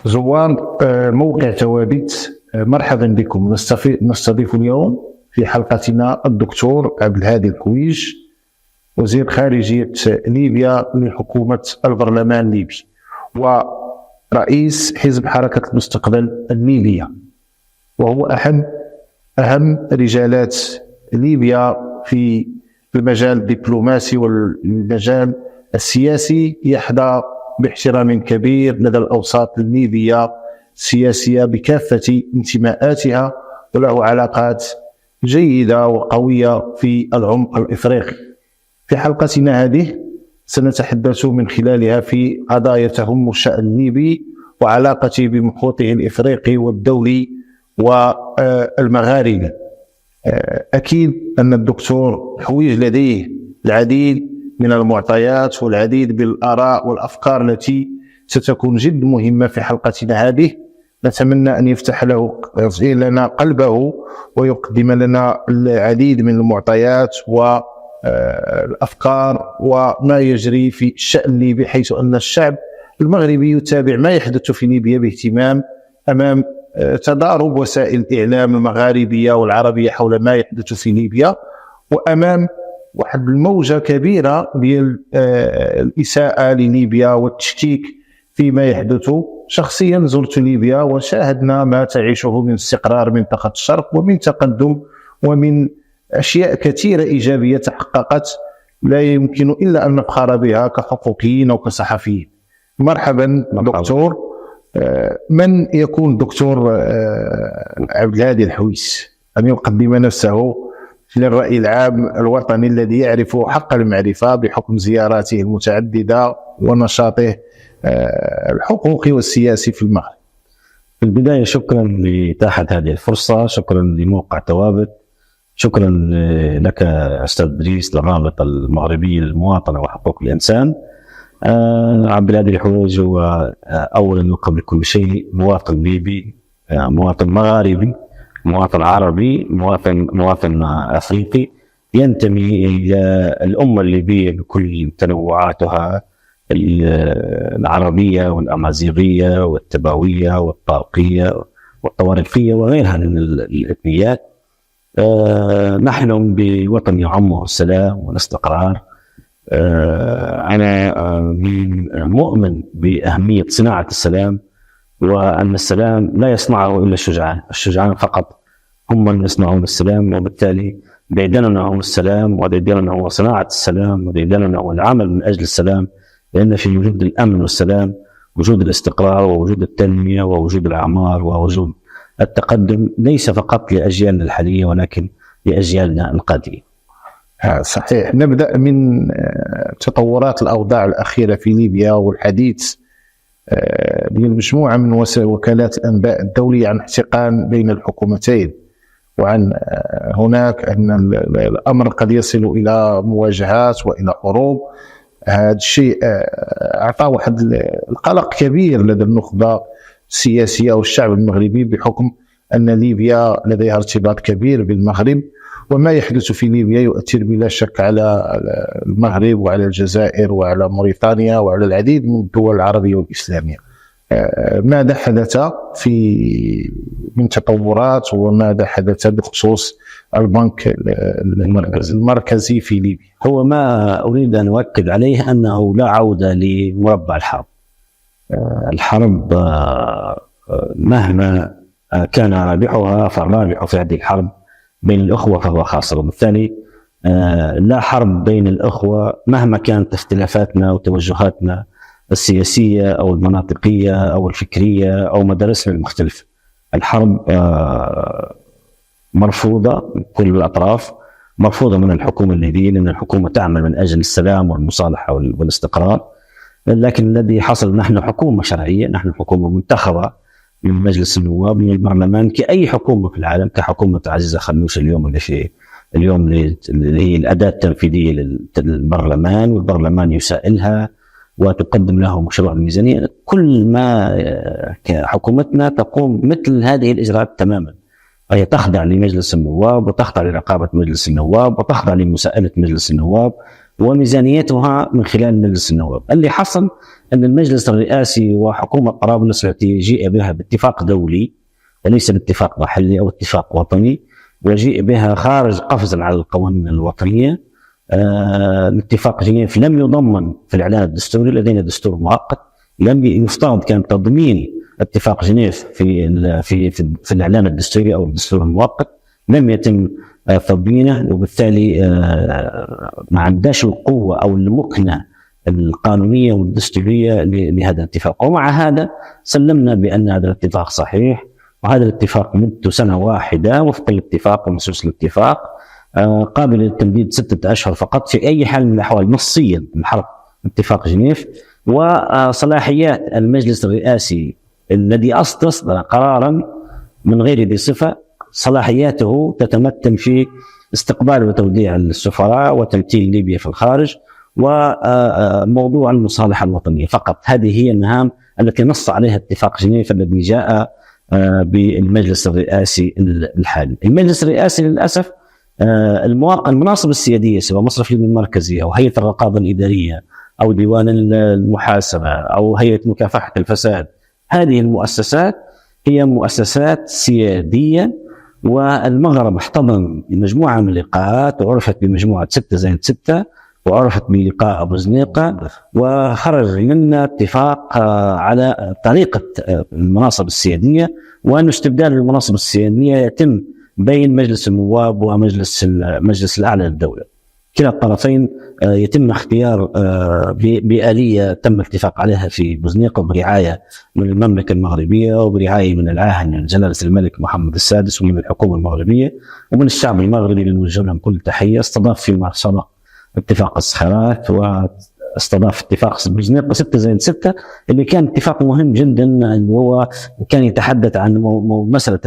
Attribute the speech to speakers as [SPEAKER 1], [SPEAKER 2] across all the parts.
[SPEAKER 1] زوار موقع توابت، مرحبا بكم. نستضيف اليوم في حلقتنا الدكتور عبد الهادي الحويج، وزير خارجية ليبيا لحكومة البرلمان الليبي ورئيس حزب حركة المستقبل الليبية، وهو أهم رجالات ليبيا في المجال الدبلوماسي والمجال السياسي. يحظى باحترام كبير لدى الأوساط الليبية السياسية بكافة انتماءاتها، وله علاقات جيدة وقوية في العمق الإفريقي. في حلقتنا هذه سنتحدث من خلالها في قضايا تهم الشأن الليبي وعلاقته بمحيطه الإفريقي والدولي والمغاربي. أكيد أن الدكتور حويج لديه العديد من المعطيات والعديد بالآراء والأفكار التي ستكون جد مهمة في حلقتنا هذه. نتمنى أن يفتح لنا قلبه ويقدم لنا العديد من المعطيات والأفكار وما يجري في الشأن الليبي، حيث أن الشعب المغربي يتابع ما يحدث في ليبيا باهتمام أمام تضارب وسائل الإعلام المغاربية والعربية حول ما يحدث في ليبيا، وأمام واحد الموجة كبيرة ديال الإساءة لليبيا والتشكيك فيما يحدث. شخصيا زرت ليبيا وشاهدنا ما تعيشه من استقرار منطقة الشرق ومن تقدم ومن أشياء كثيرة إيجابية تحققت لا يمكن إلا أن نفخر بها كحقوقيين أو كصحفيين. مرحبا دكتور. من يكون دكتور عبد الهادي الحويج؟ أن يقدم نفسه للرأي العام الوطني الذي يعرف حق المعرفة بحكم زياراته المتعددة ونشاطه الحقوقي والسياسي في المغرب.
[SPEAKER 2] في البداية شكرا لإتاحة هذه الفرصة، شكرا لموقع توابت، شكرا لك أستاذ إدريس للرابطة المغربية للمواطنة وحقوق الإنسان. عبد الهادي الحويج هو أولا وقبل كل شيء مواطن ليبي، مواطن مغاربي، مواطن عربي، مواطن أفريقي، ينتمي إلى الأمة الليبية بكل تنوعاتها العربية والأمازيغية والتباوية والطارقية والطوارقية وغيرها من الإثنيات. نحن بوطن يعمه السلام والاستقرار. أنا مؤمن بأهمية صناعة السلام، وأن السلام لا يصنعه إلا الشجعان فقط هم من يصنعون السلام، وبالتالي ديدننا هو السلام وديدننا هو صناعة السلام وديدننا هو العمل من أجل السلام، لأن في وجود الأمن والسلام وجود الاستقرار ووجود التنمية ووجود الأعمار ووجود التقدم، ليس فقط لأجيالنا الحالية ولكن لأجيالنا القادمة.
[SPEAKER 1] صحيح. نبدأ من تطورات الأوضاع الأخيرة في ليبيا والحديث ديال مجموعة من وكالات الأنباء الدولية عن احتقان بين الحكومتين، وعن هناك أن الأمر قد يصل إلى مواجهات وإلى حروب. هذا الشيء أعطى واحد القلق كبير لدى النخبة السياسية والشعب المغربي، بحكم أن ليبيا لديها ارتباط كبير بالمغرب، وما يحدث في ليبيا يؤثر بلا شك على المغرب وعلى الجزائر وعلى موريتانيا وعلى العديد من الدول العربية والإسلامية. ماذا حدث من تطورات، وماذا حدث بخصوص البنك المركزي في ليبيا؟
[SPEAKER 2] هو ما أريد أن أؤكد عليه أنه لا عودة لمربع الحرب. الحرب مهما كان رابحها، فالرابح في هذه الحرب بين الأخوة فهو خاسر، وبالتالي لا حرب بين الأخوة مهما كانت اختلافاتنا وتوجهاتنا السياسية أو المناطقية أو الفكرية أو مدارسنا المختلفة. الحرب مرفوضة من كل الأطراف، مرفوضة من الحكومة الليبية، لأن الحكومة تعمل من أجل السلام والمصالحة والاستقرار. لكن الذي حصل، نحن حكومة شرعية، نحن حكومة منتخبة من مجلس النواب من البرلمان كأي حكومة في العالم، كحكومة عزيزة خنوش اليوم اللي هي الأداة التنفيذية للبرلمان، والبرلمان يسائلها وتقدم له مشروع الميزانية. كل ما حكومتنا تقوم مثل هذه الإجراءات تماما، هي تخضع لمجلس النواب وتخضع لرقابة مجلس النواب وتخضع لمساءلة مجلس النواب وميزانيتها من خلال مجلس النواب. اللي حصل أن المجلس الرئاسي وحكومة طرابلس التي جيء بها باتفاق دولي وليس باتفاق محلي أو اتفاق وطني، وجيء بها خارج قفزا على القوانين الوطنية. الاتفاق جنيف لم يضمن في الإعلان الدستوري، لدينا دستور مؤقت، لم يفترض كان تضمين اتفاق جنيف في الإعلان الدستوري أو الدستور المؤقت، لم يتم تضمينه، وبالتالي ما عندناش القوة أو المكنة القانونية والدستورية لهذا الاتفاق. ومع هذا سلمنا بأن هذا الاتفاق صحيح، وهذا الاتفاق مدته سنة واحدة وفق الاتفاق ونصوص الاتفاق، قابل للتمديد 6 أشهر فقط في أي حال من الأحوال نصيا من حرف اتفاق جنيف. وصلاحيات المجلس الرئاسي الذي أصدر قرارا من غير ذي صفة، صلاحياته تتمثل في استقبال وتوديع السفراء وتمثيل ليبيا في الخارج وموضوع المصالحة الوطنية فقط. هذه هي المهام التي نص عليها اتفاق جنيف الذي جاء بالمجلس الرئاسي الحالي. المجلس الرئاسي للأسف المناصب السيادية سواء مصرف ليبيا المركزي أو هيئة الرقابة الإدارية أو ديوان المحاسبة أو هيئة مكافحة الفساد، هذه المؤسسات هي مؤسسات سيادية، والمغرب احتضن مجموعة من اللقاءات وعرفت بمجموعة 6+6 وعرفت بلقاء أبو زنيقة، وخرج منا اتفاق على طريقة المناصب السيادية، وأن استبدال المناصب السيادية يتم بين مجلس النواب ومجلس الأعلى للدولة. كلا الطرفين يتم اختيار بآلية تم الاتفاق عليها في بوزنيق برعاية من المملكة المغربية وبرعاية من العاهل جلالة الملك محمد السادس ومن الحكومة المغربية ومن الشعب المغربي اللي نوجه لهم كل تحية. استضاف فيما سبق اتفاق الصخرات واستضاف اتفاق بوزنيق 6+6 اللي كان اتفاق مهم جدا، اللي هو كان يتحدث عن مسألة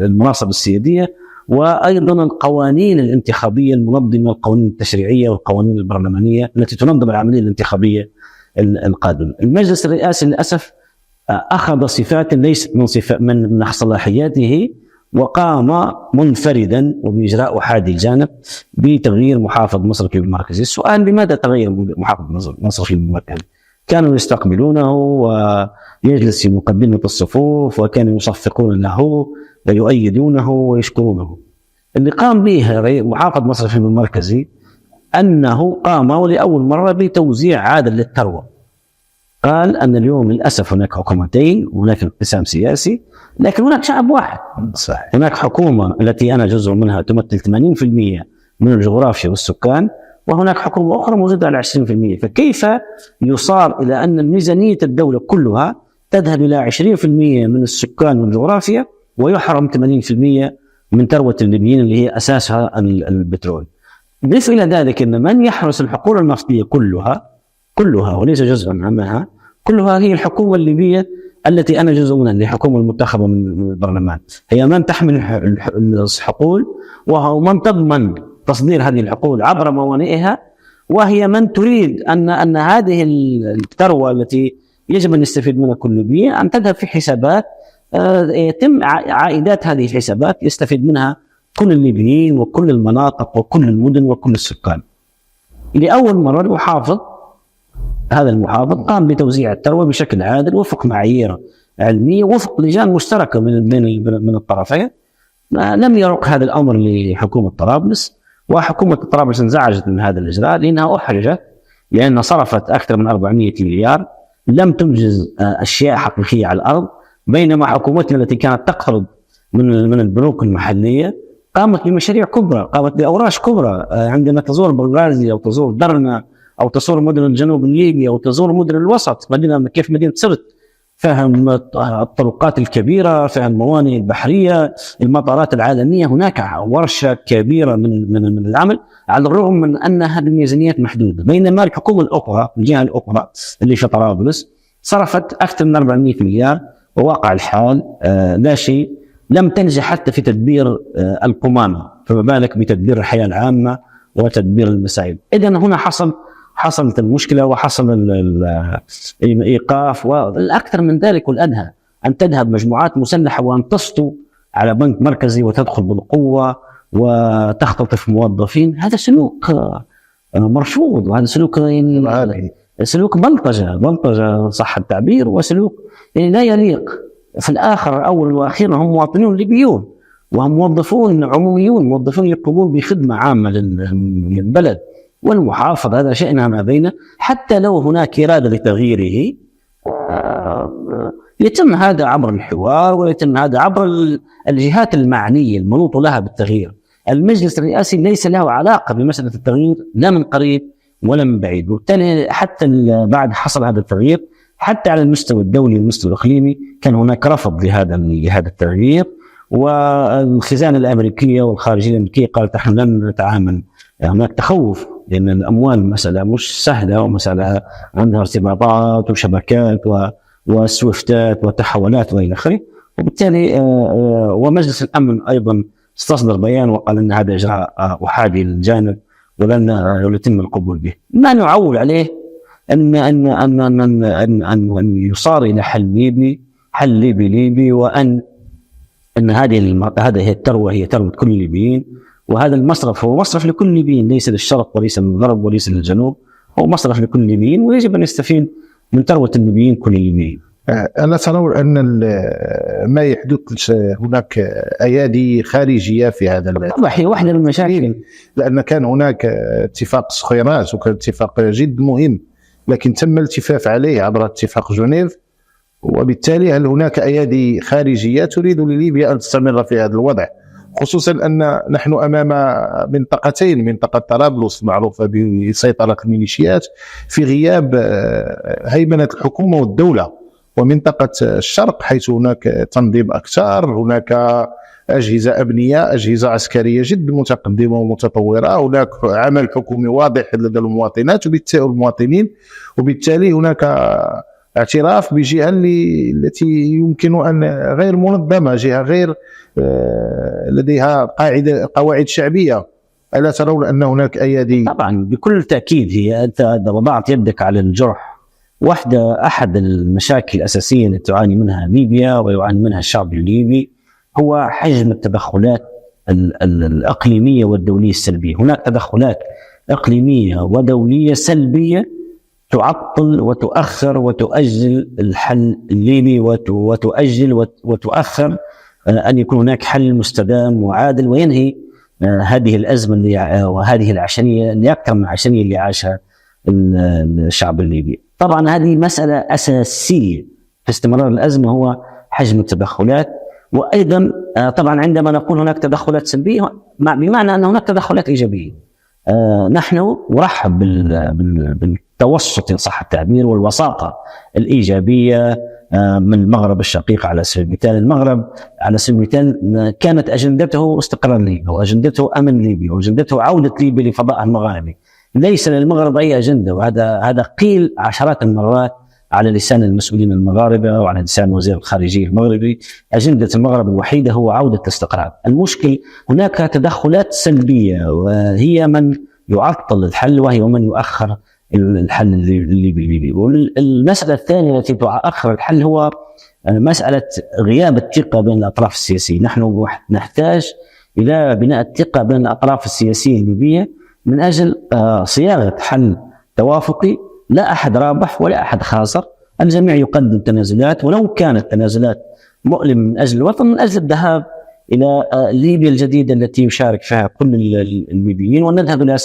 [SPEAKER 2] المناصب السيادية وأيضا القوانين الانتخابية المنظمة، القوانين التشريعية والقوانين البرلمانية التي تنظم العملية الانتخابية القادمة. المجلس الرئاسي للأسف أخذ صفات ليست من صلاحياته وقام منفردا وبإجراء أحادي الجانب بتغيير محافظ مصرف ليبيا المركزي. السؤال: لماذا تغير محافظ مصرف ليبيا المركزي؟ كانوا يستقبلونه ويجلس في مقدمة الصفوف وكانوا يصفقون له ويؤيدونه ويشكرونه. اللي قام به محافظ مصرف ليبيا المركزي أنه قام ولأول مرة بتوزيع عادل للثروة. قال أن اليوم للأسف هناك حكومتين وهناك انقسام سياسي، لكن هناك شعب واحد. صحيح. هناك حكومة التي أنا جزء منها تمثل 80% من الجغرافيا والسكان، وهناك حكومة أخرى موجودة على 20%. فكيف يصار إلى أن ميزانية الدولة كلها تذهب إلى 20% من السكان والجغرافيا ويحرم 80% من ثروة الليبيين اللي هي أساسها البترول؟ ضيف إلى ذلك أن من يحرس الحقول النفطية كلها وليس جزءا منها، كلها هي الحكومة الليبية التي أنا جزء منها، اللي حكومة المنتخبة من البرلمان، هي من تحمل الحقول وهو من تضمن تصدير هذه الحقول عبر موانئها، وهي من تريد أن هذه الثروة التي يجب أن يستفيد منها كل ليبي أن تذهب في حسابات يتم عائدات هذه الحسابات يستفيد منها كل الليبيين وكل المناطق وكل المدن وكل السكان. لأول مرة هذا المحافظ قام بتوزيع الثروة بشكل عادل وفق معايير علمية وفق لجان مشتركة من الطرفين. لم يرق هذا الأمر لحكومة طرابلس، وحكومة طرابلس انزعجت من هذا الإجراء لأنها أحرجت، لأنها صرفت أكثر من 400 مليار لم تنجز أشياء حقيقية على الأرض، بينما حكومتنا التي كانت تقرض من البنوك المحلية قامت بمشاريع كبرى، قامت بأوراش كبرى. عندما تزور بنغازي أو تزور درنا أو تزور مدن الجنوب الليبي أو تزور مدن الوسط، كيف مدينة سرت، فهم الطرقات الكبيرة، فهم الموانئ البحرية، المطارات العالمية، هناك ورشة كبيرة من العمل، على الرغم من أن هذه الميزانيات محدودة. بينما الحكومة الأخرى، الجهة الأخرى اللي في طرابلس، صرفت أكثر من 400 مليار، وواقع الحال لا شيء، لم تنجح حتى في تدبير القمامة، فما بالك بتدبير الحياة العامة وتدبير المسائل. إذن هنا حصلت المشكلة وحصل الإيقاف، والأكثر من ذلك والأدهى أن تذهب مجموعات مسلحة وأن تسطو على بنك مركزي وتدخل بالقوة وتختطف موظفين. هذا سلوك مرفوض، وهذا سلوك يعني سلوك بلطجة صح التعبير، وسلوك يعني لا يليق. في الآخر أولا وأخيرا هم مواطنون ليبيون، وهم موظفون عموميون، موظفون يقومون بخدمة عامة للبلد والمحافظة، هذا شأنها ما بينه. حتى لو هناك إرادة لتغييره يتم هذا عبر الحوار، ويتم هذا عبر الجهات المعنية المنوط لها بالتغيير. المجلس الرئاسي ليس له علاقة بمسألة التغيير لا من قريب ولا من بعيد، وبالتالي حتى بعد حصل هذا التغيير حتى على المستوى الدولي والمستوى الإقليمي كان هناك رفض لهذا التغيير. والخزانة الأمريكية والخارجية الأمريكية قالت نحن لن نتعامل، هناك تخوف لأن الأموال مسألة مش سهلة، ومسألة عندها ارتباطات وشبكات وسويفتات وتحولات وإلى آخره. وبالتالي ومجلس الأمن أيضا استصدر بيان وقال أن هذا إجراء أحادي للجانب ولن يتم القبول به. ما نعول عليه أن يصار إلى حل ليبي، وأن هذه الثروة هي ثروة كل الليبيين، وهذا المصرف هو مصرف لكل الليبيين، ليس للشرق وليس للغرب وليس للجنوب، هو مصرف لكل الليبيين، ويجب أن يستفيد من ثروة الليبيين كل الليبيين.
[SPEAKER 1] ألا ترون أن ما يحدث هناك أيادي خارجية في هذا البلد؟
[SPEAKER 2] طبعا هي واحدة من المشاكل،
[SPEAKER 1] لأن كان هناك اتفاق صخيرات وكان اتفاق جد مهم، لكن تم الالتفاف عليه عبر اتفاق جنيف، وبالتالي هل هناك أيادي خارجية تريد لليبيا أن تستمر في هذا الوضع؟ خصوصا أن نحن أمام منطقتين، منطقة طرابلس معروفة بسيطرة الميليشيات في غياب هيمنة الحكومة والدولة، ومنطقة الشرق حيث هناك تنظيم أكثر، هناك أجهزة أمنية، أجهزة عسكرية جد متقدمة ومتطورة، هناك عمل حكومي واضح لدى المواطنين، وبالتالي هناك اعتراف بجهة التي يمكن أن غير منظمة، جهة غير لديها قواعد شعبية. ألا ترون أن هناك أيادي؟
[SPEAKER 2] طبعا بكل تأكيد. هي أنت إذا وضعت يدك على الجرح، أحد المشاكل الأساسية التي تعاني منها ليبيا ويعاني منها الشعب الليبي هو حجم التدخلات الإقليمية والدولية السلبية. هناك تدخلات إقليمية ودولية سلبية تعطل وتؤخر وتؤجل الحل الليبي، وتؤجل وتؤخر أن يكون هناك حل مستدام وعادل وينهي هذه الأزمة وهذه العشانية اللي أكثر من العشانية اللي عاشها الشعب الليبي. طبعا هذه مسألة أساسية في استمرار الأزمة، هو حجم التدخلات. وأيضا طبعا عندما نقول هناك تدخلات سلبية بمعنى أن هناك تدخلات إيجابية. نحن نرحب بالتوسط إن صح التعبير والوساطة الإيجابية من المغرب الشقيق. على سبيل المثال المغرب على سبيل المثال كانت أجندته استقرار ليبيا، وأجندته أمن ليبيا، وأجندته عودة ليبيا لفضائها المغاربي. ليس للمغرب أي أجندة، وهذا قيل عشرات المرات على لسان المسؤولين المغاربة وعلى لسان وزير الخارجية المغربي. أجندة المغرب الوحيدة هو عودة الاستقرار. المشكل هناك تدخلات سلبية، وهي من يعطل الحل وهي من يؤخر الحل الليبي. والمسألة الثانية التي تؤخر الحل هو مسألة غياب الثقة بين الأطراف السياسية. نحن نحتاج إلى بناء الثقة بين الأطراف السياسية الليبية من أجل صياغة حل توافقي، لا أحد رابح ولا أحد خاسر، الجميع يقدم تنازلات، ولو كانت تنازلات مؤلمة من أجل الوطن، من أجل الذهاب إلى ليبيا الجديدة التي يشارك فيها كل الليبيين، ونذهب إلى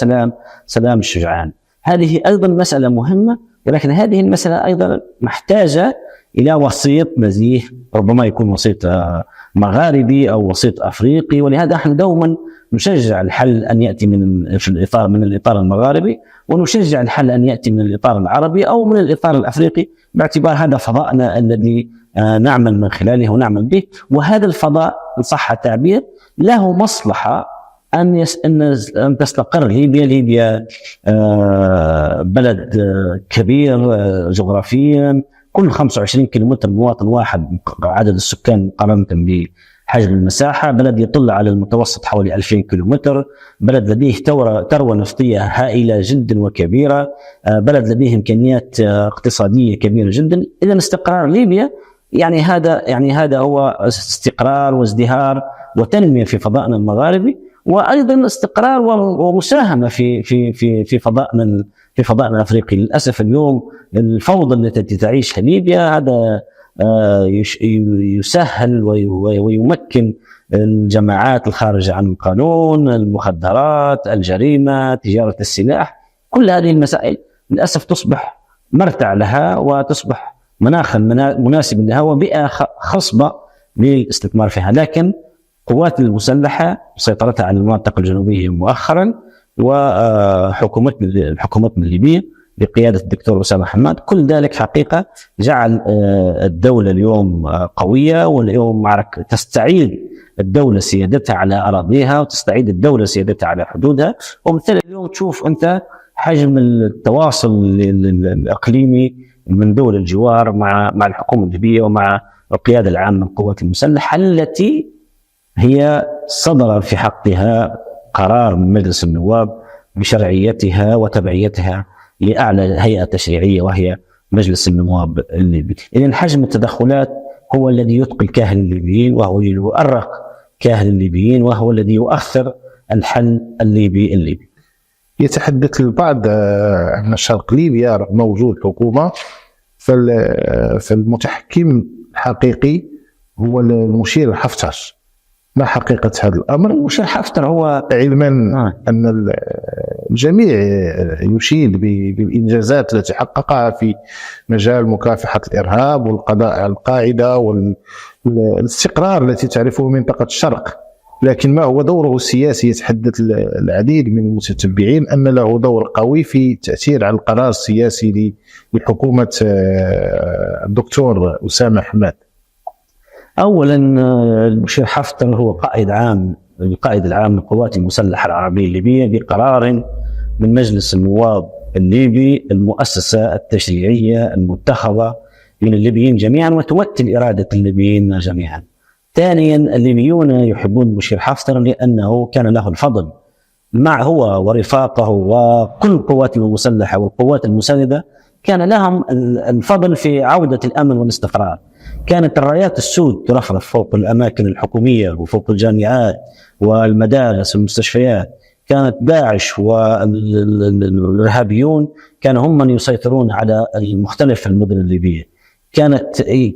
[SPEAKER 2] سلام الشجعان. هذه أيضا مسألة مهمة، ولكن هذه المسألة أيضا محتاجة إلى وسيط نزيه، ربما يكون وسيط مغاربي أو وسيط أفريقي. ولهذا نحن دوما نشجع الحل أن يأتي من الإطار المغاربي، ونشجع الحل أن يأتي من الإطار العربي أو من الإطار الأفريقي، باعتبار هذا فضاءنا الذي نعمل من خلاله ونعمل به. وهذا الفضاء إن صح التعبير له مصلحة أن تستقر ليبيا. ليبيا بلد كبير جغرافيا، كل 25 كيلومتر مواطن واحد عدد السكان مقارنة بحجم المساحة، بلد يطل على المتوسط حوالي 2000 كيلومتر، بلد لديه ثروة نفطية هائلة جدا وكبيرة، بلد لديه إمكانيات اقتصادية كبيرة جدا. إذا استقرار ليبيا يعني هذا هو استقرار وازدهار وتنمية في فضائنا المغاربي. وايضا استقرار ومساهمه في فضائنا الافريقي. للاسف اليوم الفوضى التي تعيشها ليبيا هذا يسهل ويمكن الجماعات الخارجه عن القانون، المخدرات، الجريمه، تجاره السلاح، كل هذه المسائل للاسف تصبح مرتع لها وتصبح مناخا مناسب لها وبيئه خصبه للاستثمار فيها. لكن القوات المسلحه سيطرتها على المناطق الجنوبيه مؤخرا وحكومتنا الليبيه بقياده الدكتور اسامه حماد، كل ذلك حقيقه جعل الدوله اليوم قويه، واليوم تستعيد الدوله سيادتها على اراضيها وتستعيد الدوله سيادتها على حدودها. وبالتالي اليوم تشوف انت حجم التواصل الاقليمي من دول الجوار مع الحكومه الليبيه ومع القياده العامه للقوات المسلحه التي هي صدر في حقها قرار من مجلس النواب بشرعيتها وتبعيتها لأعلى هيئة تشريعية وهي مجلس النواب الليبي. إذن حجم التدخلات هو الذي يثقل كاهل الليبيين، وهو الذي يؤرق كاهل الليبيين، وهو الذي يؤخر الحل الليبي.
[SPEAKER 1] يتحدث البعض أن شرق ليبيا رغم وجود حكومة فالمتحكم الحقيقي هو المشير حفتر. ما حقيقة هذا الأمر؟
[SPEAKER 2] المشير حفتر هو
[SPEAKER 1] علما أن الجميع يشيد بالإنجازات التي حققها في مجال مكافحة الإرهاب والقضاء على القاعدة والاستقرار التي تعرفه منطقة الشرق، لكن ما هو دوره السياسي؟ يتحدث العديد من المتتبعين أن له دور قوي في التأثير على القرار السياسي لحكومة الدكتور أسامة حماد.
[SPEAKER 2] أولا المشير حفتر هو القائد العام للقوات المسلحة العربية الليبية بقرار من مجلس النواب الليبي، المؤسسة التشريعية المنتخبة من الليبيين جميعا وتمثل إرادة الليبيين جميعا. ثانيا الليبيون يحبون المشير حفتر لأنه كان له الفضل هو ورفاقه وكل القوات المسلحة والقوات المساندة كان لهم الفضل في عودة الأمن والاستقرار. كانت الرايات السود ترفرف فوق الأماكن الحكومية وفوق الجامعات والمدارس والمستشفيات. كانت داعش والإرهابيون كانوا هم من يسيطرون على مختلف المدن الليبية.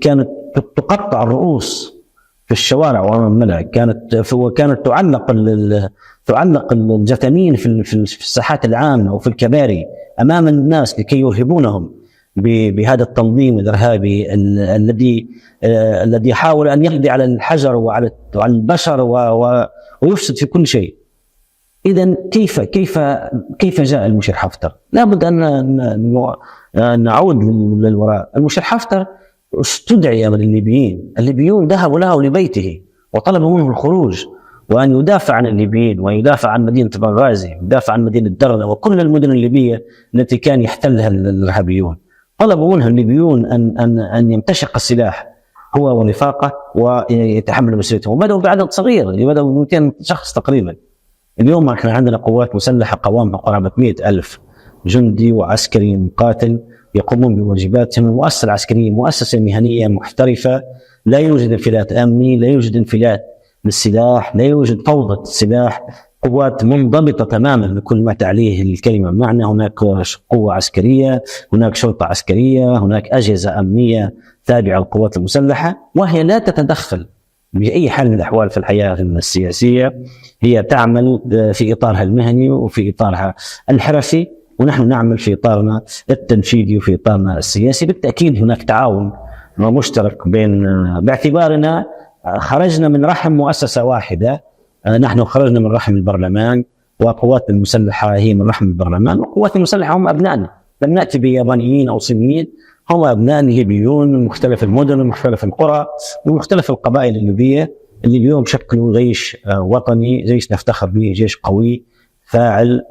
[SPEAKER 2] كانت تقطع الرؤوس في الشوارع وأمام الملأ، كانت تعلق الجثامين في الساحات العامة وفي الكباري أمام الناس لكي يرهبونهم بهذا التنظيم الإرهابي الذي حاول أن يقضي على الحجر وعلى البشر ويفسد في كل شيء. إذن كيف جاء المشير حفتر؟ لابد أن نعود للوراء. المشير حفتر استدعي من الليبيون ذهبوا له لبيته وطلبوا منه الخروج وأن يدافع عن الليبيين ويدافع عن مدينة بنغازي ويدافع عن مدينة درنا وكل المدن الليبية التي كان يحتلها الإرهابيون. طلبوا منه الليبيون أن يمتشق السلاح هو ورفاقه ويتحمل مسؤوليته، وبدأوا بعدد صغير، بدأوا 200 شخص تقريبا. اليوم احنا عندنا قوات مسلحة قوامها قرابة 100,000 جندي وعسكري مقاتل يقومون بواجباتهم. المؤسسة العسكرية مؤسسة مهنية محترفة، لا يوجد انفلات أمني، لا يوجد انفلات للسلاح، لا يوجد فوضى السلاح، قوات منضبطة تماما بكل ما تعنيه الكلمة معنى. هناك قوة عسكرية، هناك شرطة عسكرية، هناك أجهزة أمنية تابعة للقوات المسلحة، وهي لا تتدخل بأي حال من الأحوال في الحياة السياسية. هي تعمل في إطارها المهني وفي إطارها الحرفي، ونحن نعمل في إطارنا التنفيذي وفي إطارنا السياسي. بالتأكيد هناك تعاون مشترك باعتبارنا خرجنا من رحم مؤسسة واحدة. نحن خرجنا من رحم البرلمان، وقوات المسلحة هي من رحم البرلمان، وقوات المسلحة هم أبنائنا. لم نأتي بيابانيين أو صينيين، هم أبناء ليبيون من مختلف المدن ومختلف القرى ومختلف القبائل الليبية اللي اليوم شكلوا جيش وطني، جيش نفتخر به، جيش قوي فاعل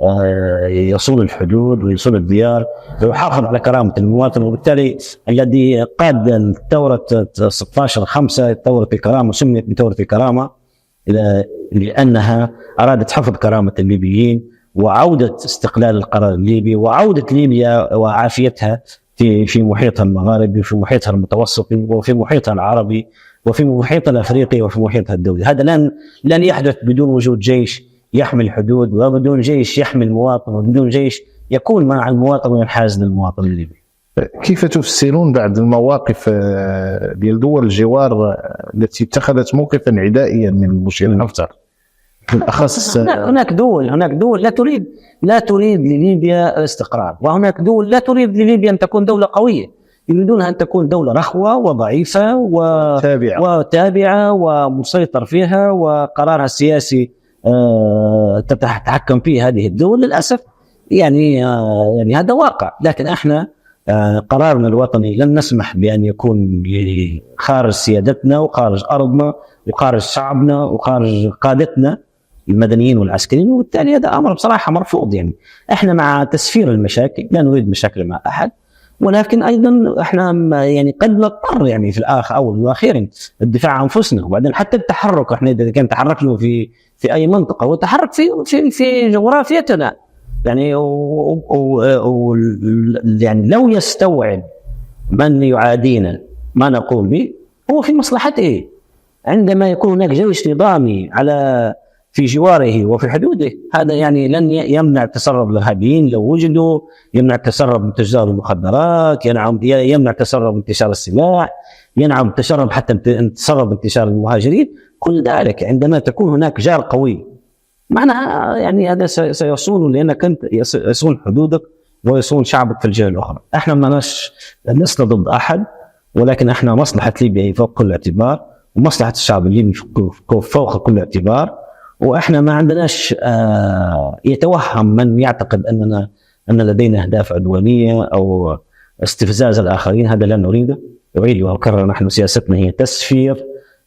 [SPEAKER 2] يصون الحدود ويصون الديار ويحافظ على كرامة المواطن. وبالتالي الذي قاد ثورة 16/5 ثورة الكرامة سميت بثورة الكرامة لأنها أرادت حفظ كرامة الليبيين وعودة استقلال القرار الليبي وعودة ليبيا وعافيتها في محيطها المغاربي وفي محيطها المتوسطي وفي محيطها العربي وفي محيطها الأفريقي وفي محيطها الدولي. هذا لن يحدث بدون وجود جيش يحمي الحدود، وبدون جيش يحمي المواطن، وبدون جيش يكون مع المواطن وينحاز للمواطن الليبي.
[SPEAKER 1] كيف تفسرون بعض المواقف ديال دول الجوار التي اتخذت موقفا عدائيا من المشير حفتر بالاخص؟
[SPEAKER 2] هناك دول لا تريد لليبيا استقرار، وهناك دول لا تريد لليبيا ان تكون دوله قويه، يريدونها ان تكون دوله رخوه وضعيفه وتابعه ومسيطر فيها وقرارها السياسي تتحكم فيه هذه الدول. للاسف يعني هذا واقع، لكن احنا قرارنا الوطني لن نسمح بأن يكون خارج سيادتنا وخارج أرضنا وخارج شعبنا وخارج قادتنا المدنيين والعسكريين، وبالتالي هذا أمر بصراحة مرفوض. يعني احنا مع تسفير المشاكل، لا نريد مشاكل مع أحد، ولكن أيضا احنا يعني قد نضطر يعني في الآخر أول وأخيرا الدفاع عن أنفسنا، وبعدين حتى التحرك احنا إذا كان تحركنا في أي منطقة وتحرك في جغرافيتنا يعني يعني لو يستوعب من يعادينا ما نقول به هو في مصلحته. عندما يكون هناك جيش نظامي في جواره وفي حدوده، هذا يعني لن يمنع تسرب الارهابيين لو وجدوا، يمنع تسرب من تجار المخدرات، يمنع تسرب انتشار السلاح، يمنع تسرب حتى تسرب انتشار المهاجرين. كل ذلك عندما تكون هناك جار قوي معناها يعني هذا سيصون، لأنك أنت يصون حدودك ويصون شعبك في الجهة الأخرى. احنا ما لسنا ضد أحد، ولكن احنا مصلحة ليبيا فوق كل اعتبار، ومصلحة الشعب الليبي فوق كل اعتبار. واحنا ما عندناش يتوهم من يعتقد أن لدينا أهداف عدوانية أو استفزاز الآخرين، هذا لا نريده. أعيد وأكرر، نحن سياستنا هي تسفير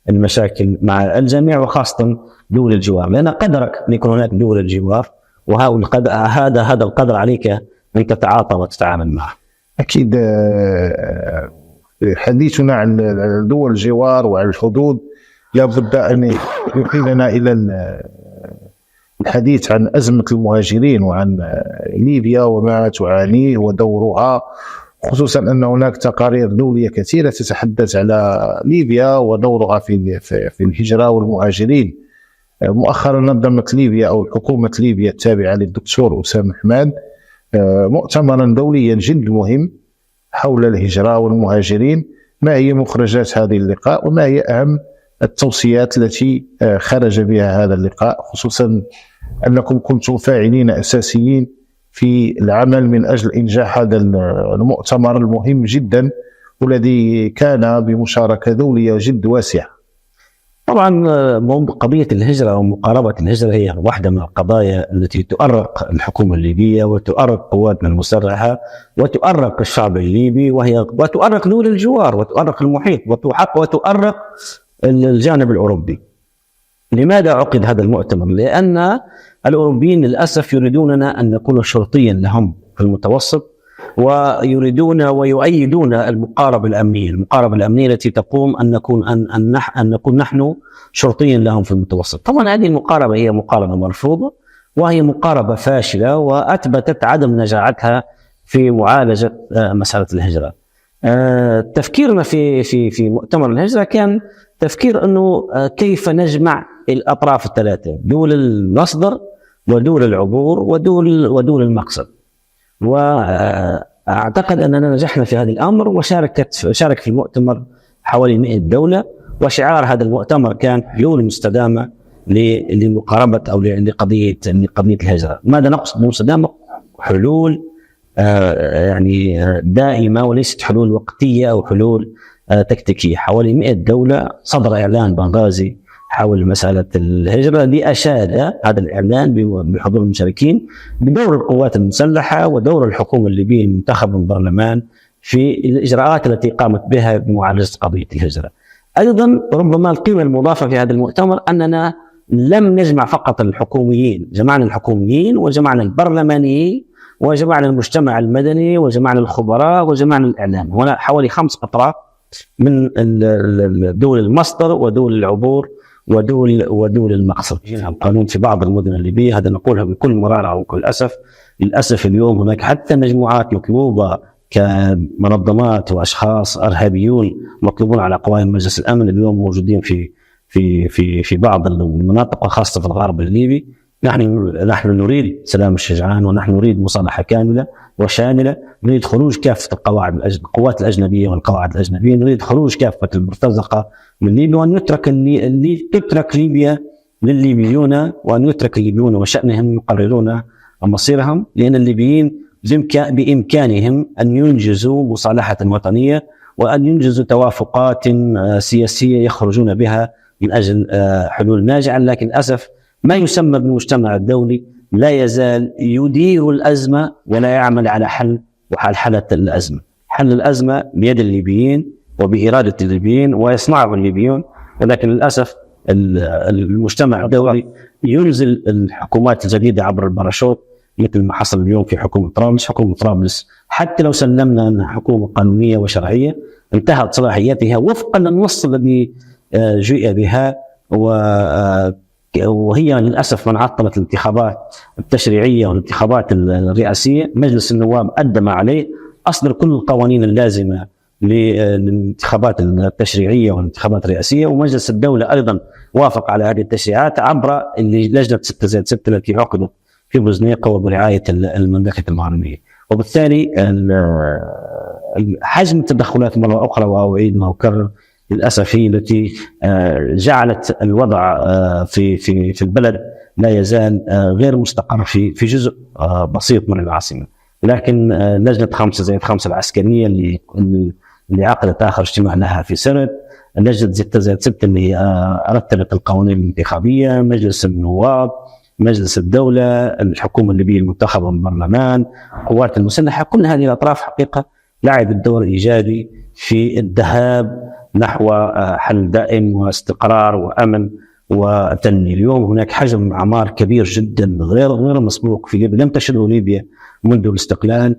[SPEAKER 2] المشاكل مع الجميع وخاصة دول الجوار، لأن قدرك أن يكون هناك دول الجوار، هذا القدر عليك أن تتعاطى وتتعامل معه.
[SPEAKER 1] أكيد. حديثنا عن دول الجوار وعن الحدود لابد أن يقيدنا إلى الحديث عن أزمة المهاجرين وعن ليبيا وما تعانيه ودورها، خصوصا أن هناك تقارير دولية كثيرة تتحدث على ليبيا ودورها في الهجرة والمهاجرين. مؤخرا نظمت ليبيا أو حكومة ليبيا التابعة للدكتور أسامة حماد مؤتمرا دوليا جد مهم حول الهجرة والمهاجرين. ما هي مخرجات هذه اللقاء وما هي أهم التوصيات التي خرج بها هذا اللقاء، خصوصا أنكم كنتم فاعلين أساسيين في العمل من أجل إنجاح هذا المؤتمر المهم جدا والذي كان بمشاركة دولية جد واسعة؟
[SPEAKER 2] طبعا قضية الهجرة ومقاربة الهجرة هي واحدة من القضايا التي تؤرق الحكومة الليبية وتؤرق قواتنا المسلحة وتؤرق الشعب الليبي، وتؤرق دول الجوار وتؤرق المحيط وتؤرق الجانب الأوروبي. لماذا عقد هذا المؤتمر؟ لأن الأوروبيين للأسف يريدوننا أن نكون شرطيا لهم في المتوسط، ويريدون ويؤيدون المقاربة الأمنية التي تقوم أن نكون نحن شرطيا لهم في المتوسط. طبعا هذه المقاربة هي مقاربة مرفوضة، وهي مقاربة فاشلة وأثبتت عدم نجاعتها في معالجة مسألة الهجرة. تفكيرنا في مؤتمر الهجرة كان تفكير أنه كيف نجمع الأطراف الثلاثة، دول المصدر ودول العبور ودول المقصد. وأعتقد أننا نجحنا في هذا الأمر، وشارك في المؤتمر حوالي 100 دولة، وشعار هذا المؤتمر كان حلول مستدامة لمقاربة أو لقضية الهجرة. ماذا نقصد بمستدامة؟ حلول يعني دائمة وليست حلول وقتية أو حلول تكتيكية. حوالي 100 دولة صدر إعلان بنغازي حول مسألة الهجرة لأشاد هذا الإعلان بحضور المشاركين بدور القوات المسلحة ودور الحكومة الليبية المنتخبة من البرلمان في الإجراءات التي قامت بها بمعالجة قضية الهجرة. أيضا ربما القيمة المضافة في هذا المؤتمر أننا لم نجمع فقط الحكوميين، جمعنا الحكوميين وجمعنا البرلمانيين وجمعنا المجتمع المدني وجمعنا الخبراء وجمعنا الإعلام. هنا حوالي 5 أطراف من دول المصدر ودول العبور ودول المقصد. القانون في بعض المدن الليبية، هذا نقولها بكل مرارة وبكل أسف. للأسف اليوم هناك حتى مجموعات مطلوبة كمنظمات وأشخاص إرهابيون مطلوبون على قوائم مجلس الأمن اليوم موجودين في بعض المناطق وخاصة في الغرب الليبي. نحن نريد سلام الشجعان، ونحن نريد مصالحة كاملة وشاملة، نريد خروج كافة القوات الأجنبية والقواعد الأجنبية، نريد خروج كافة المرتزقة من ليبيا، وأن يترك تترك ليبيا للليبيون، وأن يترك الليبيون وشأنهم يقررون مصيرهم، لأن الليبيين بإمكانهم أن ينجزوا مصالحة وطنية وأن ينجزوا توافقات سياسية يخرجون بها من أجل حلول ناجعة. لكن للأسف ما يسمى بالمجتمع الدولي لا يزال يدير الأزمة ولا يعمل على حل الأزمة. حل الأزمة بيد الليبيين وبإرادة الليبيين ويصنعه الليبيون، ولكن للأسف المجتمع الدولي ينزل الحكومات الجديدة عبر الباراشوت، مثل ما حصل اليوم في حكومة طرابلس. حكومة طرابلس حتى لو سلمنا أنها حكومة قانونية وشرعية انتهت صلاحياتها وفقا للنص الذي جيء بها، وهي للأسف من عطلت الانتخابات التشريعية والانتخابات الرئاسية. مجلس النواب أدى ما عليه، أصدر كل القوانين اللازمة للانتخابات التشريعية والانتخابات الرئاسية، ومجلس الدولة أيضا وافق على هذه التشريعات عبر لجنة 6+6 التي عقدت في بوزنيقة وبرعاية المملكة المغربية. وبالتالي حجم التدخلات مرة أخرى وأعيد ما أكرر للأسف هي التي جعلت الوضع في البلد لا يزال غير مستقر في جزء بسيط من العاصمة. لكن لجنة 5+5 العسكرية اللي عقدت آخر اجتماع لها في سرت، لجنة 6+6 اللي رتبت القوانين الانتخابية، مجلس النواب، مجلس الدولة، الحكومة الليبية المنتخبة من البرلمان، القوات المسلحة، كل هذه الأطراف حقيقة لعبت دور إيجابي في الذهاب نحو حل دائم واستقرار وأمن وتنمية. اليوم هناك حجم أعمار كبير جدا غير مسبوق في ليبيا، لم تشهده ليبيا منذ الاستقلال.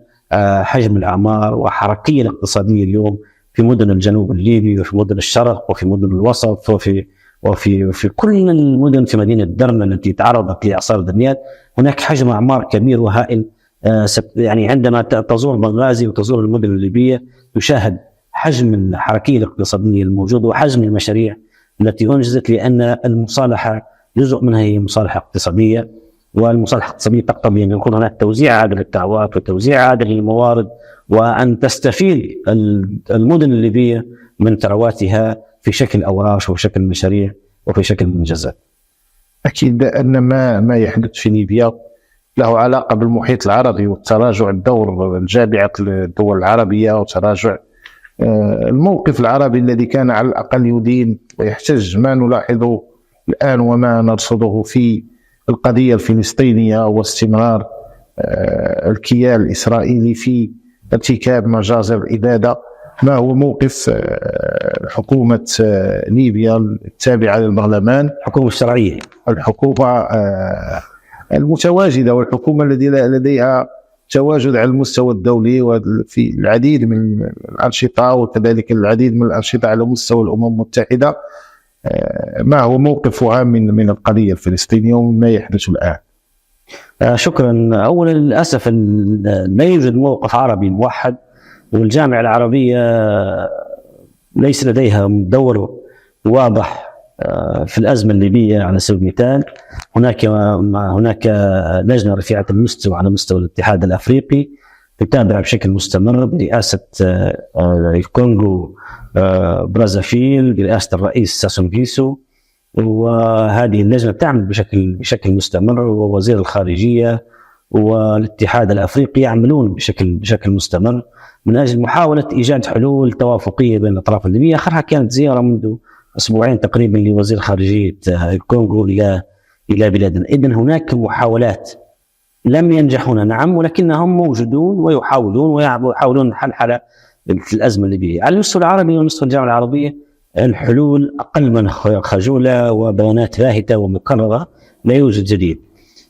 [SPEAKER 2] حجم الأعمار وحركية الاقتصادية اليوم في مدن الجنوب الليبي وفي مدن الشرق وفي مدن الوسط وفي كل المدن، في مدينة درنا التي تعرضت لإعصار دمياط هناك حجم أعمار كبير وهائل. يعني عندما تزور بنغازي وتزور المدن الليبية تشاهد حجم الحركية الاقتصادية الموجودة وحجم المشاريع التي أنجزت، لأن المصالحة جزء منها هي مصالحة اقتصادية، والمصالحة الاقتصادية تقتضي أن يكون هناك توزيع عادل للثروات وتوزيع عادل للموارد، وأن تستفيد المدن الليبية من ثرواتها في شكل أوراش وفي شكل مشاريع وفي شكل منجزات.
[SPEAKER 1] أكيد أن ما يحدث في ليبيا له علاقة بالمحيط العربي وتراجع الدور الجامعة الدول العربية وتراجع الموقف العربي الذي كان على الأقل يدين ويحتج. ما نلاحظه الآن وما نرصده في القضية الفلسطينية واستمرار الكيان الإسرائيلي في ارتكاب مجازر الإبادة، ما هو موقف حكومة ليبيا التابعة للبرلمان،
[SPEAKER 2] الحكومة الشرعية،
[SPEAKER 1] الحكومة المتواجدة والحكومة التي لديها تواجد على المستوى الدولي وفي العديد من الأنشطة وكذلك العديد من الأنشطة على مستوى الأمم المتحدة. ما هو موقفها من القضية الفلسطينية وما يحدث الآن؟
[SPEAKER 2] شكرا. أولا للأسف لا يوجد موقف عربي موحد، والجامعة العربية ليس لديها دور واضح في الأزمة الليبية. على سبيل المثال هناك لجنة رفيعة المستوى على مستوى الاتحاد الأفريقي تتابع بشكل مستمر برئاسة الكونغو برازافيل برئاسة الرئيس ساسو نغيسو، وهذه اللجنة تعمل بشكل مستمر، ووزير الخارجية والاتحاد الأفريقي يعملون بشكل مستمر من أجل محاولة إيجاد حلول توافقية بين الأطراف الليبية. آخرها كانت زيارة منذ أسبوعين تقريبا لوزير خارجية الكونغو إلى بلادنا. إذن هناك محاولات لم ينجحون، نعم، ولكنهم موجودون ويحاولون حل في الأزمة الليبية. على المستوى العربي والمستوى الجامعة العربية الحلول أقل من خجولة وبيانات باهتة ومكررة، لا يوجد جديد.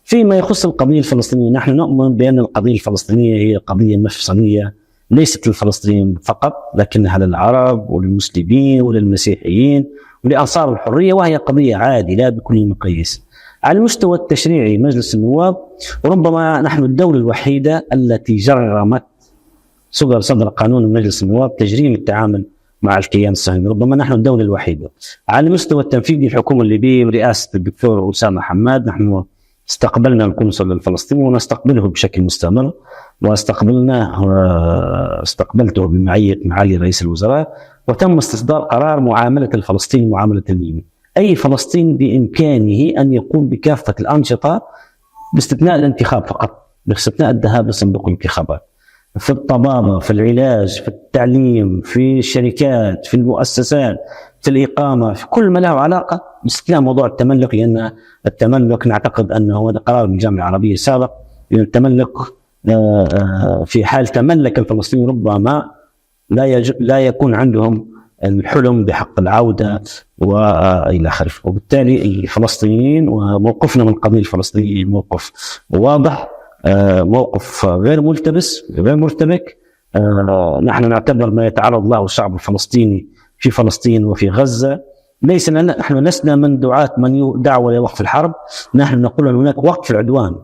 [SPEAKER 2] فيما يخص القضية الفلسطينية، نحن نؤمن بأن القضية الفلسطينية هي قضية مفصلية ليست للفلسطينيين فقط، لكنها للعرب وللمسلمين وللمسيحيين ولأنصار الحرية، وهي قضية عادلة بكل المقاييس. على المستوى التشريعي مجلس النواب ربما نحن الدولة الوحيدة التي جرمت صدر قانون مجلس النواب تجريم التعامل مع الكيان الصهيوني، ربما نحن الدولة الوحيدة. على المستوى التنفيذي الحكومة الليبية برئاسة الدكتور أسامة حماد نحن استقبلنا القنصل الفلسطيني ونستقبله بشكل مستمر، استقبلته بمعية معالي رئيس الوزراء، وتم استصدار قرار معاملة الفلسطيني معاملة الليبي. أي فلسطيني بإمكانه أن يقوم بكافة الأنشطة باستثناء الانتخاب فقط، باستثناء الذهاب لصندوق الانتخابات، في الطبابة، في العلاج، في التعليم، في الشركات، في المؤسسات، في الإقامة، في كل ما له علاقة، باستثناء موضوع التملك، لأن التملك نعتقد أنه هذا قرار من الجامعة العربية سابق، لأن التملك في حال تملك الفلسطينيين ربما لا يكون عندهم الحلم بحق العودة وإلى آخره. وبالتالي الفلسطينيين وموقفنا من قبيل الفلسطينيين موقف واضح، موقف غير ملتبس غير مرتبك. نحن نعتبر ما يتعرض له الشعب الفلسطيني في فلسطين وفي غزة ليس لنا، نحن لسنا من دعوة لوقف الحرب، نحن نقول أن هناك وقف العدوان.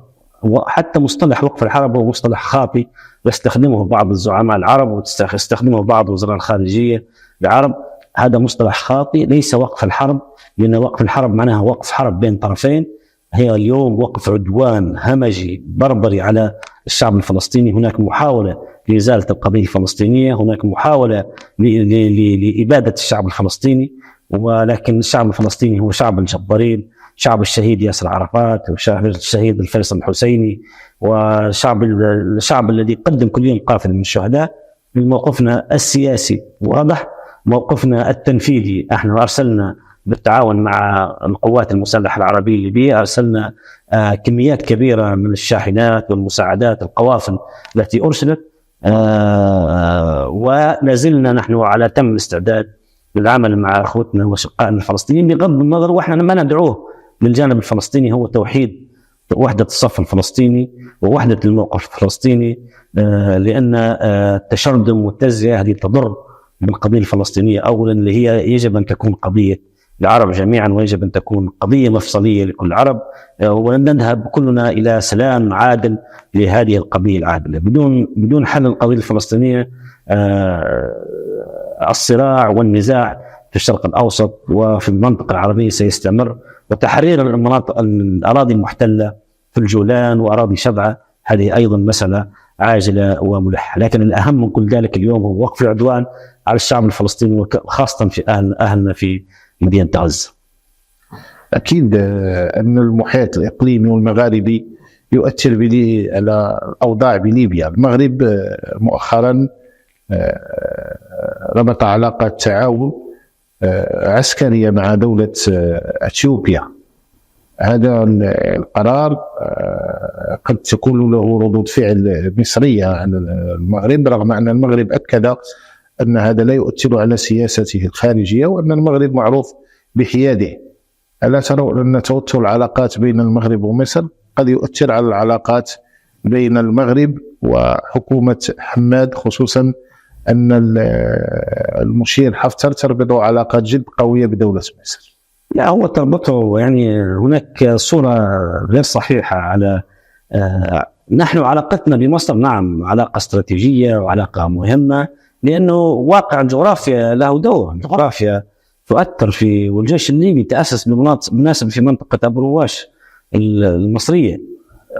[SPEAKER 2] وحتى مصطلح وقف الحرب هو مصطلح خاطئ يستخدمه بعض الزعماء العرب ويستخدمه بعض وزراء الخارجية العرب. هذا مصطلح خاطئ، ليس وقف الحرب، لأن وقف الحرب معناها وقف حرب بين طرفين. هي اليوم وقف عدوان همجي بربري على الشعب الفلسطيني. هناك محاولة لإزالة القضية الفلسطينية، هناك محاولة لإبادة الشعب الفلسطيني، ولكن الشعب الفلسطيني هو شعب الجبارين، شعب الشهيد ياسر عرفات، وشعب الشهيد الفيصل الحسيني، الشعب الذي قدم كل يوم قافلة من الشهداء. موقفنا السياسي واضح، موقفنا التنفيذي، نحن أرسلنا بالتعاون مع القوات المسلحة العربية الليبية، أرسلنا كميات كبيرة من الشاحنات والمساعدات، القوافل التي أرسلت، ولازلنا نحن على تم الاستعداد للعمل مع أخوتنا وشقائنا الفلسطينيين، بغض النظر. وإحنا ما ندعوه للجانب الفلسطيني هو توحيد وحدة الصف الفلسطيني ووحدة الموقف الفلسطيني، لأن التشرذم والتزيئة هذه تضر بالقضية الفلسطينية أولا، اللي هي يجب أن تكون قضية العرب جميعا، ويجب أن تكون قضية مفصلية لكل العرب، ولن نذهب كلنا إلى سلام عادل لهذه القضية العادلة. بدون حل القضية الفلسطينية الصراع والنزاع في الشرق الأوسط وفي المنطقة العربية سيستمر، وتحرير الأراضي المحتلة في الجولان وأراضي شبعة هذه أيضا مسألة عاجلة وملحة. لكن الأهم من كل ذلك اليوم هو وقف العدوان على الشعب الفلسطيني، وخاصة في أهلنا في مدينة غزة.
[SPEAKER 1] أكيد أن المحيط الإقليمي والمغاربي يؤثر على الأوضاع بليبيا. المغرب مؤخرا ربط علاقات تعاون عسكرية مع دولة أثيوبيا. هذا القرار قد تكون له ردود فعل مصرية على المغرب، رغم أن المغرب أكد أن هذا لا يؤثر على سياسته الخارجية، وأن المغرب معروف بحياده. ألا ترون أن توتر العلاقات بين المغرب ومصر قد يؤثر على العلاقات بين المغرب وحكومة حماد، خصوصا أن المشير حفتر تربط علاقات جد قوية بدولة مصر؟
[SPEAKER 2] لا، هو تربطه يعني هناك صورة غير صحيحة على نحن علاقتنا بمصر نعم علاقة استراتيجية وعلاقة مهمة، لأنه واقع الجغرافيا له دور. الجغرافيا تؤثر في، والجيش الليبي تأسس بالمناسبة في منطقة أبو رواش المصرية.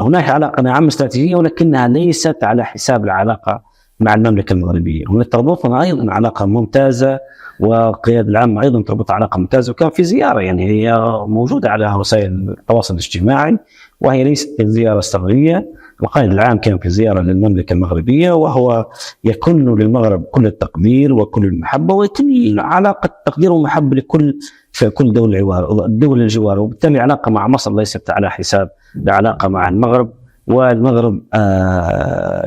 [SPEAKER 2] هناك علاقة نعم استراتيجية، ولكنها ليست على حساب العلاقة مع المملكة المغربية. هناك تربطنا أيضا علاقة ممتازة، والقيادة العامة أيضا تربط علاقة ممتازة، وكان في زيارة يعني هي موجودة على وسائل التواصل الاجتماعي، وهي ليست زيارة سرية. القائد العام كان في زيارة للمملكة المغربية، وهو يكن للمغرب كل التقدير وكل المحبة، ويكن علاقة تقدير ومحبة في كل دول الجوار. وبالتالي علاقة مع مصر ليست على حساب العلاقة مع المغرب، والمغرب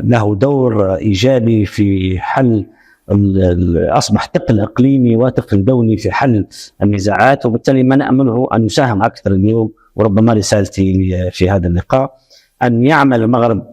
[SPEAKER 2] له دور إيجابي في حل، أصبح ثقل إقليمي وثقل دولي في حل النزاعات. وبالتالي ما نأمله أن نساهم أكثر اليوم، وربما رسالتي في هذا اللقاء أن يعمل المغرب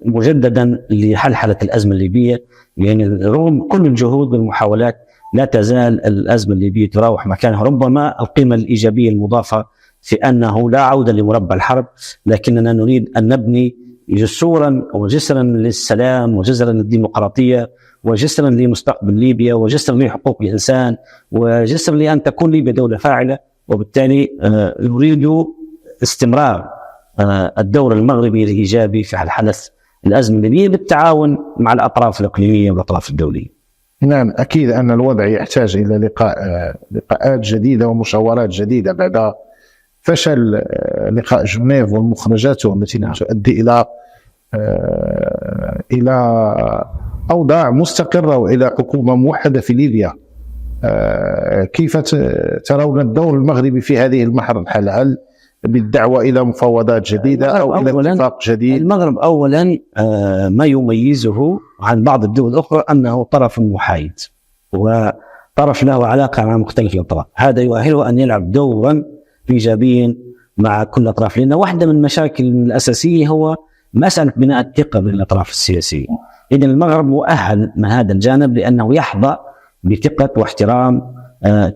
[SPEAKER 2] مجددا لحلحلة الأزمة الليبية، يعني رغم كل الجهود والمحاولات لا تزال الأزمة الليبية تراوح مكانها. ربما القيمة الإيجابية المضافة في أنه لا عودة لمربع الحرب، لكننا نريد أن نبني جسورا وجسرا للسلام وجسرا للديمقراطية وجسرا لمستقبل ليبيا وجسرا لحقوق الإنسان وجسرا لأن تكون ليبيا دولة فاعلة. وبالتالي نريد استمرار الدور المغربي الإيجابي في حدث الأزمة الليبية بالتعاون مع الأطراف الإقليمية والأطراف الدولية.
[SPEAKER 1] نعم، أكيد أن الوضع يحتاج إلى لقاءات جديدة ومشاورات جديدة بعد فشل لقاء جنيف والمخرجات التي لم تؤدي إلى أوضاع مستقرة وإلى حكومة موحدة في ليبيا. كيف ترون الدور المغربي في هذه المرحلة؟ هل بالدعوة إلى مفاوضات جديدة أو إلى اتفاق جديد؟
[SPEAKER 2] المغرب أولا ما يميزه عن بعض الدول الأخرى أنه طرف محايد وطرف له علاقة مع مختلف الأطراف، هذا يؤهله أن يلعب دورا إيجابيا مع كل الأطراف، لأن واحدة من المشاكل الأساسية هو مسألة بناء الثقة بين الأطراف السياسية. إذن المغرب مؤهل من هذا الجانب لأنه يحظى بثقة واحترام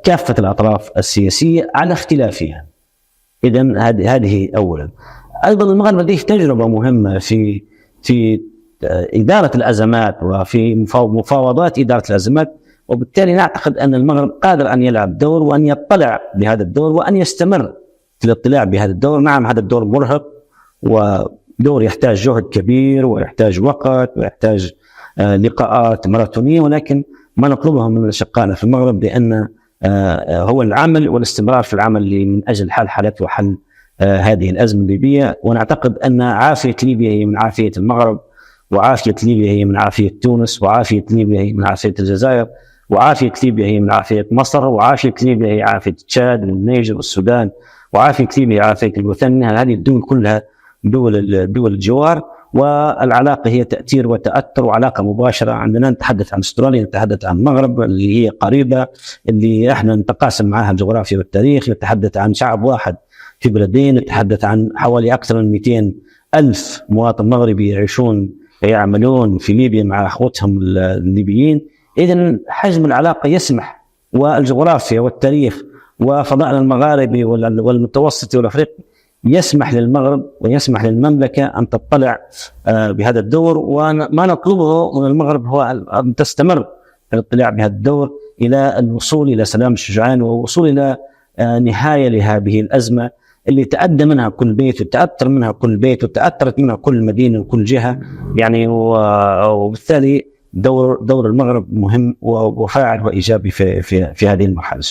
[SPEAKER 2] كافة الأطراف السياسية على اختلافها. إذن هذه أولا. أيضا المغرب لديه تجربة مهمة في إدارة الأزمات وفي مفاوضات إدارة الأزمات، وبالتالي نعتقد أن المغرب قادر أن يلعب دور وأن يطلع بهذا الدور وأن يستمر في الاطلاع بهذا الدور. نعم، هذا الدور مرهق ودور يحتاج جهد كبير ويحتاج وقت ويحتاج لقاءات ماراثونية، ولكن ما نطلبه من أشقائنا في المغرب لأن هو العمل والاستمرار في العمل من أجل حل حالات وحل هذه الأزمة الليبية. ونعتقد أن عافية ليبيا هي من عافية المغرب، وعافية ليبيا هي من عافية تونس، وعافية ليبيا هي من عافية الجزائر، وعافية ليبيا هي من عافية مصر، وعافية ليبيا هي عافية تشاد والنيجر والسودان، وعافية ليبيا عافية الوثنية. هذه الدول كلها دول الجوار، والعلاقة هي تأثير وتأثر وعلاقة مباشرة. عندنا نتحدث عن استراليا، نتحدث عن المغرب اللي هي قريبة، اللي احنا نتقاسم معها الجغرافيا والتاريخ، نتحدث عن شعب واحد في بلدين، نتحدث عن حوالي أكثر من 200 ألف مواطن مغربي يعملون في ليبيا مع أخوتهم الليبيين. إذن حجم العلاقة يسمح، والجغرافيا والتاريخ وفضائنا المغاربي والمتوسطي والأفريقي يسمح للمغرب ويسمح للمملكة أن تطلع بهذا الدور. وما نطلبه من المغرب هو أن تستمر الاطلاع بهذا الدور إلى الوصول إلى سلام الشجعان ووصول إلى نهاية لهذه الأزمة اللي تأدى منها كل بيت وتأثر منها كل بيت وتأثرت منها كل مدينة وكل جهة يعني. وبالتالي دور المغرب مهم وفاعل وإيجابي في هذه المرحلة.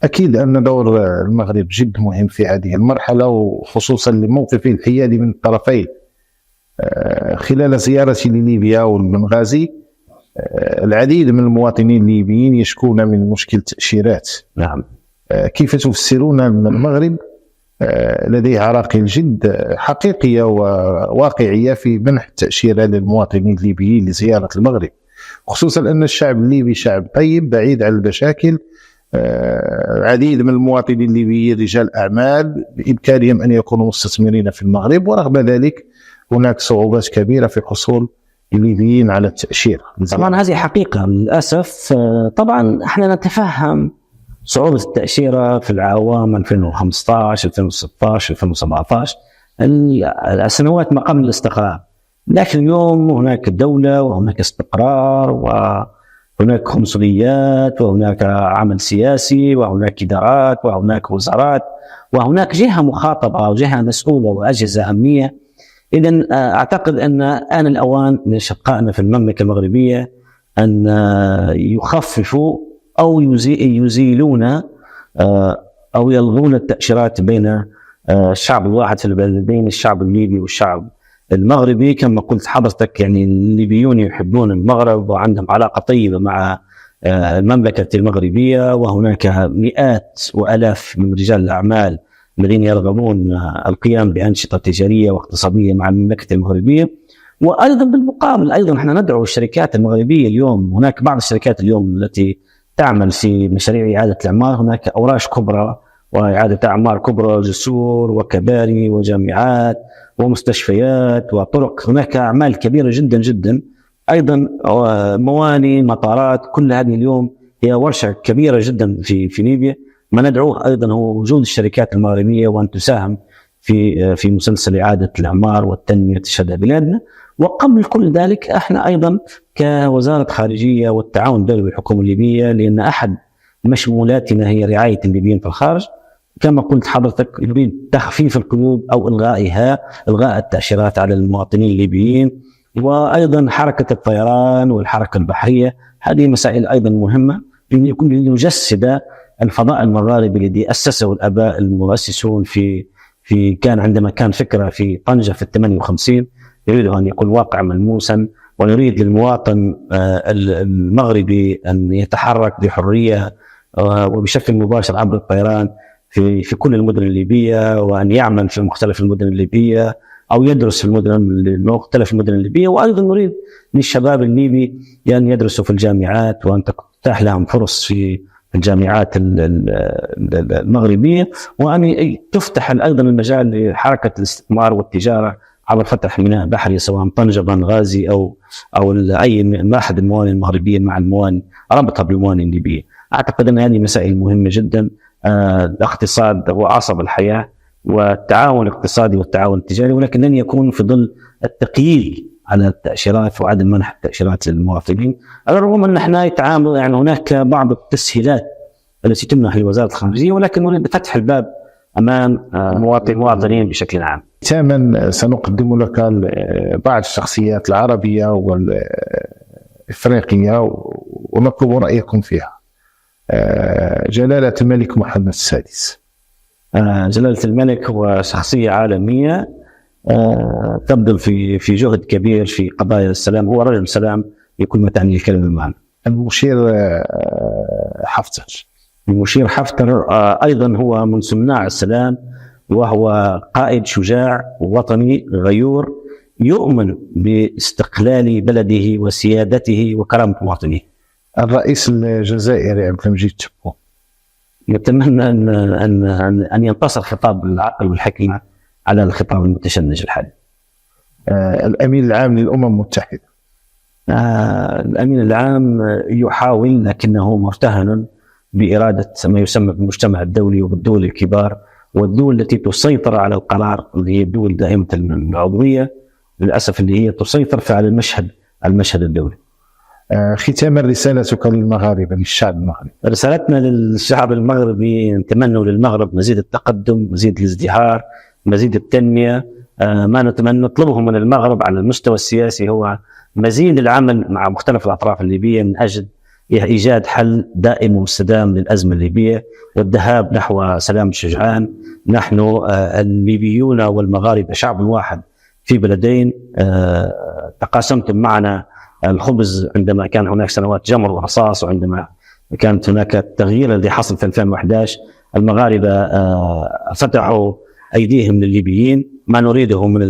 [SPEAKER 1] أكيد أن دور المغرب جد مهم في هذه المرحلة، وخصوصا لموقفه الحيادي من الطرفين. خلال زيارتي لليبيا والبنغازي العديد من المواطنين الليبيين يشكون من مشكل التأشيرات.
[SPEAKER 2] نعم.
[SPEAKER 1] كيف تفسرون أن المغرب لديه عراقيل جد حقيقية وواقعية في منح التأشيرة للمواطنين الليبيين لزيارة المغرب، خصوصا أن الشعب الليبي شعب طيب بعيد عن المشاكل؟ العديد من المواطنين الليبيين رجال أعمال بإمكانهم أن يكونوا مستثمرين في المغرب، ورغم ذلك هناك صعوبات كبيرة في حصول الليبيين على التأشيرة.
[SPEAKER 2] طبعا هذه حقيقة للأسف. طبعا احنا نتفهم صعوبة التأشيرة في العوام 2015 2016 2017 السنوات ما قبل الاستقرار، لكن اليوم هناك دولة وهناك استقرار وهناك قنصليات وهناك عمل سياسي وهناك إدارات وهناك وزارات وهناك جهة مخاطبة وجهة مسؤولة وأجهزة أمنية. إذن أعتقد أن آن الأوان لأشقائنا في المملكة المغربية أن يخففوا أو يزيلون أو يلغون التأشيرات بين الشعب الواحد في البلدين، الشعب الليبي والشعب المغربي. كما قلت حضرتك يعني الليبيون يحبون المغرب وعندهم علاقة طيبة مع المملكة المغربية، وهناك مئات وآلاف من رجال الأعمال الذين يرغبون القيام بأنشطة تجارية واقتصادية مع المملكة المغربية. وأيضا بالمقابل أيضا احنا ندعو الشركات المغربية اليوم، هناك بعض الشركات اليوم التي تعمل في مشاريع إعادة الإعمار، هناك أوراش كبرى وإعادة أعمار كبرى، جسور وكباري وجامعات ومستشفيات وطرق، هناك أعمال كبيرة جدا جدا. أيضا مواني، مطارات، كل هذه اليوم هي ورشة كبيرة جدا في ليبيا. ما ندعوه أيضا هو وجود الشركات المغربية وأن تساهم في مسلسل إعادة الإعمار والتنمية شبه بلادنا. وقبل كل ذلك احنا أيضا كوزارة خارجية والتعاون الدولي بالحكومة الليبية، لأن أحد مشمولاتنا هي رعاية الليبيين في الخارج، كما قلت حضرتك يريد تخفيف القيود أو إلغائها، إلغاء التأشيرات على المواطنين الليبيين، وأيضا حركة الطيران والحركة البحرية. هذه مسائل أيضا مهمة لنجسد الفضاء المغاربي الذي أسسه الآباء المؤسسون في كان عندما كان فكرة في طنجة في 58 يريد أن يكون واقع ملموسا، ونريد للمواطن المغربي أن يتحرك بحرية وبشكل مباشر عبر الطيران في كل المدن الليبية، وأن يعمل في مختلف المدن الليبية أو يدرس في مختلف المدن الليبية. وأيضا نريد للشباب الليبي أن يدرسوا في الجامعات وأن تتاح لهم فرص في الجامعات المغربية، وأن تفتح أيضا المجال لحركة الاستثمار والتجارة عبر فتح ميناء بحري سواء طنجة بنغازي أو أي أحد الموانئ المغربية مع الموانئ، ربطها بالموانئ الليبية. أعتقد أن هذه مسائل مهمة جدا. الاقتصاد هو عصب الحياة، والتعاون الاقتصادي والتعاون التجاري، ولكن لن يكون في ظل التقييد على التأشيرات وعدم منح التأشيرات للمواطنين، رغم أن احنا يتعامل يعني هناك بعض التسهيلات التي تمنح لوزارة الخارجية، ولكن نريد فتح الباب أمام المواطنين بشكل عام.
[SPEAKER 1] ختاما سنقدم لك بعض الشخصيات العربية والإفريقية ونطلب رأيكم فيها. جلالة الملك محمد السادس.
[SPEAKER 2] جلالة الملك هو شخصية عالمية تبذل في جهد كبير في قضايا السلام، هو رجل سلام بكل ما تعني الكلمة معنا.
[SPEAKER 1] المشير حفتر.
[SPEAKER 2] المشير حفتر أيضا هو من صناع السلام، وهو قائد شجاع وطني غيور يؤمن باستقلال بلده وسيادته وكرامة مواطنيه.
[SPEAKER 1] الرئيس الجزائري عبد المجيد تبون.
[SPEAKER 2] نتمنى أن ينتصر خطاب العقل والحكمة على الخطاب المتشنج الحالي.
[SPEAKER 1] الأمين العام للأمم المتحدة.
[SPEAKER 2] الأمين العام يحاول، لكنه مرتهن بإرادة ما يسمى بالمجتمع الدولي وبالدول الكبار والدول التي تسيطر على القرار، اللي هي الدول دائمة العضوية للأسف اللي هي تسيطر على المشهد الدولي.
[SPEAKER 1] ختاما رسالتك للمغاربة، للشعب المغربي.
[SPEAKER 2] رسالتنا للشعب المغربي نتمنى للمغرب مزيد التقدم، مزيد الازدهار، مزيد التنمية. ما نطلبه من المغرب على المستوى السياسي هو مزيد العمل مع مختلف الأطراف الليبية من أجل إيجاد حل دائم ومستدام للأزمة الليبية والذهاب نحو سلام شجعان. نحن الليبيون والمغاربة شعب واحد في بلدين، تقاسمتم معنا الخبز عندما كان هناك سنوات جمر ورصاص، وعندما كانت هناك التغيير الذي حصل في 2011 المغاربة فتحوا أيديهم للليبيين. ما نريده من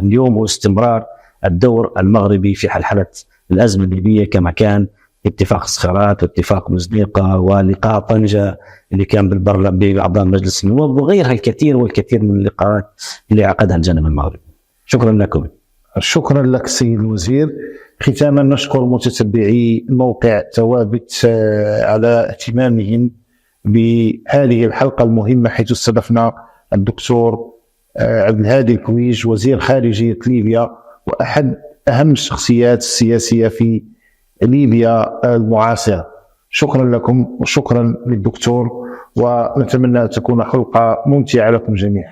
[SPEAKER 2] اليوم هو استمرار الدور المغربي في حلحلة الأزمة الليبية، كما كان اتفاق صخرات واتفاق مزديقة ولقاء طنجة اللي كان بأعضاء مجلس النواب وغيرها الكثير والكثير من اللقاءات اللي عقدها الجانب المغربي. شكرا لكم.
[SPEAKER 1] شكرا لك سيد الوزير. ختاما نشكر متتبعي موقع ثوابت على اهتمامهم بهذه الحلقة المهمة، حيث استضفنا الدكتور عبد الهادي الكويج، وزير خارجية ليبيا وأحد أهم الشخصيات السياسية في ليبيا المعاصرة. شكرا لكم وشكرا للدكتور، ونتمنى أن تكون حلقة ممتعة لكم جميعا.